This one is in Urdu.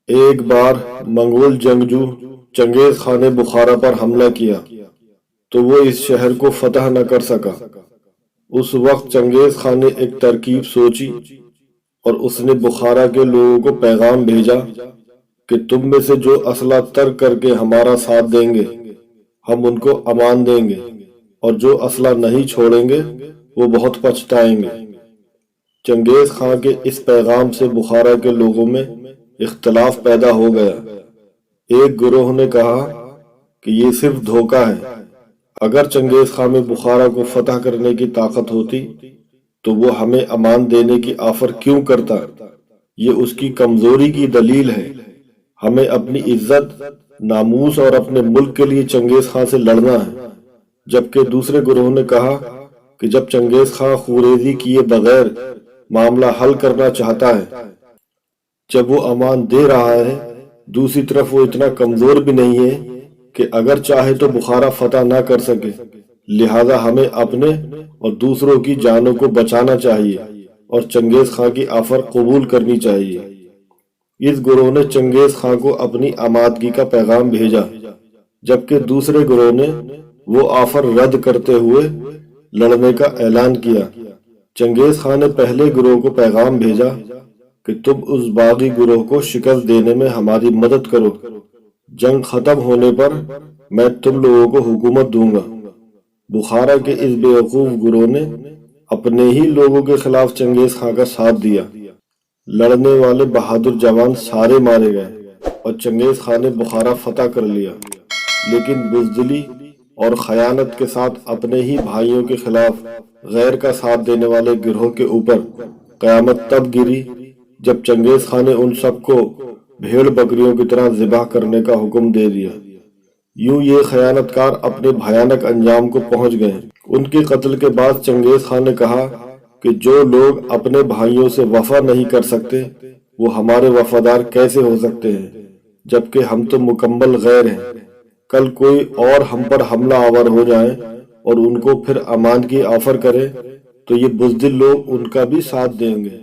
ایک بار منگول جنگجو چنگیز خان نے بخارا پر حملہ کیا تو وہ اس شہر کو فتح نہ کر سکا۔ اس وقت چنگیز خان نے ایک ترکیب سوچی اور اس نے بخارا کے لوگوں کو پیغام بھیجا کہ تم میں سے جو اسلحہ ترک کر کے ہمارا ساتھ دیں گے ہم ان کو امان دیں گے، اور جو اسلحہ نہیں چھوڑیں گے وہ بہت پچھتائیں گے۔ چنگیز خان کے اس پیغام سے بخارا کے لوگوں میں اختلاف پیدا ہو گیا۔ ایک گروہ نے کہا کہ یہ صرف دھوکہ ہے، اگر چنگیز خان میں بخارا کو فتح کرنے کی طاقت ہوتی تو وہ ہمیں امان دینے کی آفر کیوں کرتا؟ یہ اس کی کمزوری کی دلیل ہے۔ ہمیں اپنی عزت، ناموس اور اپنے ملک کے لیے چنگیز خان سے لڑنا ہے۔ جبکہ دوسرے گروہ نے کہا کہ جب چنگیز خان خوریزی کیے بغیر معاملہ حل کرنا چاہتا ہے، جب وہ امان دے رہا ہے، دوسری طرف وہ اتنا کمزور بھی نہیں ہے کہ اگر چاہے تو بخارا فتح نہ کر سکے، لہذا ہمیں اپنے اور دوسروں کی جانوں کو بچانا چاہیے اور چنگیز خان کی آفر قبول کرنی چاہیے۔ اس گروہ نے چنگیز خان کو اپنی آمادگی کا پیغام بھیجا، جبکہ دوسرے گروہ نے وہ آفر رد کرتے ہوئے لڑنے کا اعلان کیا۔ چنگیز خان نے پہلے گروہ کو پیغام بھیجا کہ تم اس باغی گروہ کو شکست دینے میں ہماری مدد کرو، جنگ ختم ہونے پر میں تم لوگوں کو حکومت دوں گا۔ بخارا کے اس بیوقوف گروہ نے اپنے ہی لوگوں کے خلاف چنگیز خان کا ساتھ دیا۔ لڑنے والے بہادر جوان سارے مارے گئے اور چنگیز خان نے بخارا فتح کر لیا، لیکن بزدلی اور خیانت کے ساتھ اپنے ہی بھائیوں کے خلاف غیر کا ساتھ دینے والے گروہ کے اوپر قیامت تب گری جب چنگیز خان نے ان سب کو بھیڑ بکریوں کی طرح ذبح کرنے کا حکم دے دیا۔ یوں یہ خیانت کار اپنے بھیانک انجام کو پہنچ گئے۔ ان کے قتل کے بعد چنگیز خان نے کہا کہ جو لوگ اپنے بھائیوں سے وفا نہیں کر سکتے وہ ہمارے وفادار کیسے ہو سکتے ہیں، جبکہ ہم تو مکمل غیر ہیں۔ کل کوئی اور ہم پر حملہ آور ہو جائے اور ان کو پھر امان کی آفر کرے تو یہ بزدل لوگ ان کا بھی ساتھ دیں گے۔